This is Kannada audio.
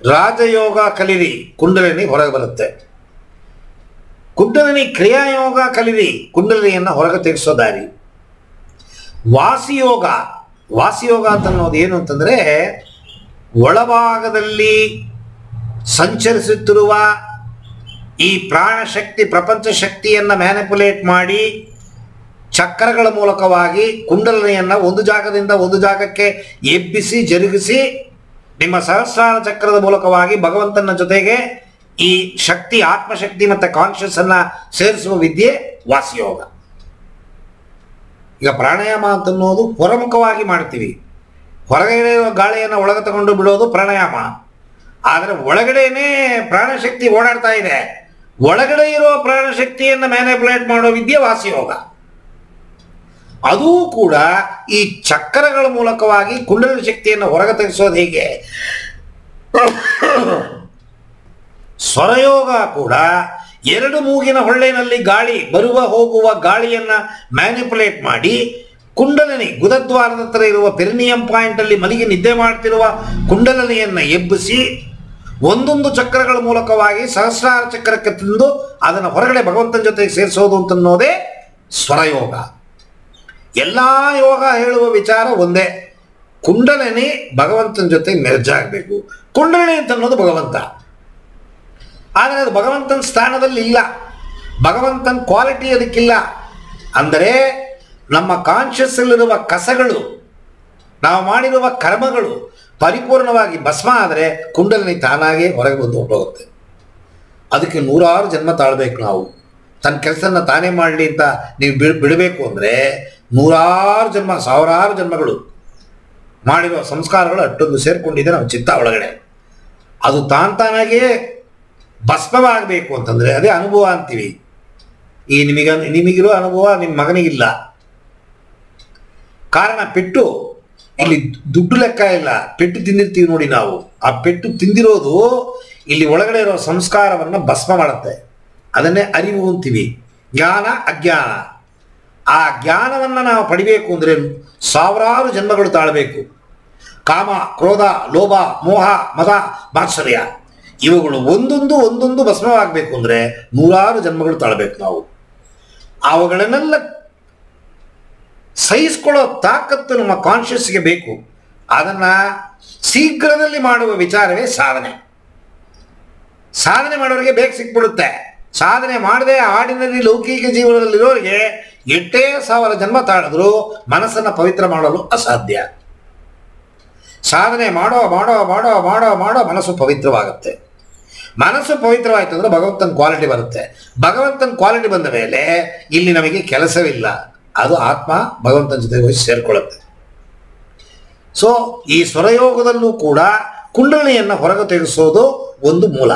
ರಾಜಯೋಗ ಕಲಿರಿ, ಕುಂಡಲಿನಿ ಹೊರಗೆ ಬರುತ್ತೆ. ಕುಂಡಲಿನಿ ಕ್ರಿಯಾಯೋಗ ಕಲಿರಿ, ಕುಂಡಲಿನಿಯನ್ನು ಹೊರಗೆ ತೆಗೆಸೋ ದಾರಿ. ವಾಸಿಯೋಗ, ವಾಸಿಯೋಗ ಅಂತ ಅನ್ನೋದು ಏನು ಅಂತಂದರೆ, ಒಳಭಾಗದಲ್ಲಿ ಸಂಚರಿಸುತ್ತಿರುವ ಈ ಪ್ರಾಣಶಕ್ತಿ ಪ್ರಪಂಚ ಶಕ್ತಿಯನ್ನು ಮ್ಯಾನಿಪುಲೇಟ್ ಮಾಡಿ ಚಕ್ರಗಳ ಮೂಲಕವಾಗಿ ಕುಂಡಲಿನಿಯನ್ನು ಒಂದು ಜಾಗದಿಂದ ಒಂದು ಜಾಗಕ್ಕೆ ಎಬ್ಬಿಸಿ ಜರುಗಿಸಿ ನಿಮ್ಮ ಸಹಸ್ರಾರ ಚಕ್ರದ ಮೂಲಕವಾಗಿ ಭಗವಂತನ ಜೊತೆಗೆ ಈ ಶಕ್ತಿ ಆತ್ಮಶಕ್ತಿ ಮತ್ತು ಕಾನ್ಷಿಯಸ್ ಅನ್ನ ಸೇರಿಸುವ ವಿದ್ಯೆ ವಾಸಿಯೋಗ. ಈಗ ಪ್ರಾಣಾಯಾಮ ಅಂತನ್ನೋದು ಹೊರಮುಖವಾಗಿ ಮಾಡ್ತೀವಿ, ಹೊರಗಡೆ ಗಾಳಿಯನ್ನು ಒಳಗೆ ತಗೊಂಡು ಬಿಡೋದು ಪ್ರಾಣಾಯಾಮ. ಆದರೆ ಒಳಗಡೆನೇ ಪ್ರಾಣಶಕ್ತಿ ಓಡಾಡ್ತಾ ಇದೆ, ಒಳಗಡೆ ಇರೋ ಪ್ರಾಣಶಕ್ತಿಯನ್ನು ಮ್ಯಾನಿಪುಲೇಟ್ ಮಾಡೋ ವಿದ್ಯೆ ವಾಸಿಯೋಗ. ಅದೂ ಕೂಡ ಈ ಚಕ್ರಗಳ ಮೂಲಕವಾಗಿ ಕುಂಡಲಿನಿ ಶಕ್ತಿಯನ್ನು ಹೊರಗೆ ತೆಗೆಸೋದು ಹೇಗೆ. ಸ್ವರಯೋಗ ಕೂಡ ಎರಡು ಮೂಗಿನ ಹೊಳ್ಳೆನಲ್ಲಿ ಗಾಳಿ ಬರುವ ಹೋಗುವ ಗಾಳಿಯನ್ನು ಮ್ಯಾನಿಪುಲೇಟ್ ಮಾಡಿ ಕುಂಡಲಿನಿ ಗುದದ್ವಾರದ ಹತ್ರ ಇರುವ ಪೆರಿನಿಯಂ ಪಾಯಿಂಟ್ ಅಲ್ಲಿ ಮಲಗಿ ನಿದ್ದೆ ಮಾಡ್ತಿರುವ ಕುಂಡಲಿನಿಯನ್ನು ಎಬ್ಬಿಸಿ ಒಂದೊಂದು ಚಕ್ರಗಳ ಮೂಲಕವಾಗಿ ಸಹಸ್ರಾರ ಚಕ್ರಕ್ಕೆ ತಂದು ಅದನ್ನು ಹೊರಗಡೆ ಭಗವಂತನ ಜೊತೆಗೆ ಸೇರಿಸೋದು ಅಂತನ್ನೋದೇ ಸ್ವರಯೋಗ. ಎಲ್ಲ ಯೋಗ ಹೇಳುವ ವಿಚಾರ ಒಂದೇ, ಕುಂಡಲಿನಿ ಭಗವಂತನ ಜೊತೆ ಮೆರ್ಜ್ ಆಗಬೇಕು. ಕುಂಡಲಿನಿ ಅಂತ ಅನ್ನೋದು ಭಗವಂತ, ಆದರೆ ಅದು ಭಗವಂತನ ಸ್ಥಾನದಲ್ಲಿ ಇಲ್ಲ, ಭಗವಂತನ ಕ್ವಾಲಿಟಿ ಅದಕ್ಕಿಲ್ಲ. ಅಂದರೆ ನಮ್ಮ ಕಾನ್ಷಿಯಸ್ಸಲ್ಲಿರುವ ಕಸಗಳು, ನಾವು ಮಾಡಿರುವ ಕರ್ಮಗಳು ಪರಿಪೂರ್ಣವಾಗಿ ಭಸ್ಮ ಆದರೆ ಕುಂಡಲಿನಿ ತಾನಾಗೇ ಹೊರಗೆ ಬಂದು ಹೊರಟೋಗುತ್ತೆ. ಅದಕ್ಕೆ 100 ಜನ್ಮ ತಾಳ್ಬೇಕು. ನಾವು ತನ್ನ ಕೆಲಸನ ತಾನೇ ಮಾಡಲಿ ಅಂತ ನೀವು ಬಿಡಬೇಕು ಅಂದರೆ 100 ಜನ್ಮ 1000 ಜನ್ಮಗಳು ಮಾಡಿರುವ ಸಂಸ್ಕಾರಗಳು ಅಷ್ಟೊಂದು ಸೇರಿಕೊಂಡಿದೆ ನಮ್ಮ ಚಿತ್ತ ಒಳಗಡೆ. ಅದು ತಾನಾಗೇ ಭಸ್ಮವಾಗಬೇಕು ಅಂತಂದರೆ ಅದೇ ಅನುಭವ ಅಂತೀವಿ. ಈ ನಿಮಗಿರೋ ಅನುಭವ ನಿಮ್ಮ ಮಗನಿಗಿಲ್ಲ. ಕಾರಣ ಪೆಟ್ಟು, ಇಲ್ಲಿ ದುಡ್ಡು ಲೆಕ್ಕ ಇಲ್ಲ, ಪೆಟ್ಟು ತಿಂದಿರ್ತೀವಿ ನೋಡಿ ನಾವು. ಆ ಪೆಟ್ಟು ತಿಂದಿರೋದು ಇಲ್ಲಿ ಒಳಗಡೆ ಇರೋ ಸಂಸ್ಕಾರವನ್ನು ಭಸ್ಮ ಮಾಡುತ್ತೆ. ಅದನ್ನೇ ಅರಿವು ಅಂತೀವಿ. ಜ್ಞಾನ ಅಜ್ಞಾನ. ಆ ಜ್ಞಾನವನ್ನು ನಾವು ಪಡಿಬೇಕು ಅಂದರೆ 1000 ಜನ್ಮಗಳು ತಾಳಬೇಕು. ಕಾಮ, ಕ್ರೋಧ, ಲೋಭ, ಮೋಹ, ಮದ, ಮಾತ್ಸರ್ಯ ಇವುಗಳು ಒಂದೊಂದು ಭಸ್ಮವಾಗಬೇಕು ಅಂದರೆ 100 ಜನ್ಮಗಳು ತಾಳಬೇಕು ನಾವು. ಅವುಗಳನ್ನೆಲ್ಲ ಸಹಿಸ್ಕೊಳ್ಳೋ ತಾಕತ್ತು ನಮ್ಮ ಕಾನ್ಷಿಯಸ್ಗೆ ಬೇಕು. ಅದನ್ನು ಶೀಘ್ರದಲ್ಲಿ ಮಾಡುವ ವಿಚಾರವೇ ಸಾಧನೆ. ಸಾಧನೆ ಮಾಡೋರಿಗೆ ಬೇಗ ಸಿಕ್ಬಿಡುತ್ತೆ. ಸಾಧನೆ ಮಾಡದೆ ಆರ್ಡಿನರಿ ಲೌಕಿಕ ಜೀವನದಲ್ಲಿರೋರಿಗೆ ಎಷ್ಟೇ 1000 ಜನ್ಮ ತಾಳಿದ್ರು ಮನಸ್ಸನ್ನು ಪವಿತ್ರ ಮಾಡಲು ಅಸಾಧ್ಯ. ಸಾಧನೆ ಮಾಡೋ ಮಾಡೋ ಮಾಡೋ ಮಾಡೋ ಮಾಡೋ ಮನಸ್ಸು ಪವಿತ್ರವಾಗುತ್ತೆ. ಮನಸ್ಸು ಪವಿತ್ರವಾಯಿತು ಅಂದರೆ ಭಗವಂತನ ಕ್ವಾಲಿಟಿ ಬರುತ್ತೆ. ಭಗವಂತನ ಕ್ವಾಲಿಟಿ ಬಂದ ಮೇಲೆ ಇಲ್ಲಿ ನಮಗೆ ಕೆಲಸವಿಲ್ಲ. ಅದು ಆತ್ಮ ಭಗವಂತನ ಜೊತೆ ಹೋಗಿ ಸೇರಿಕೊಳ್ಳುತ್ತೆ. ಸೊ ಈ ಸ್ವರಯೋಗದಲ್ಲೂ ಕೂಡ ಕುಂಡಲಿನಿಯನ್ನು ಹೊರಗೆ ತೆಗೆಸೋದು ಒಂದು ಮೂಲ.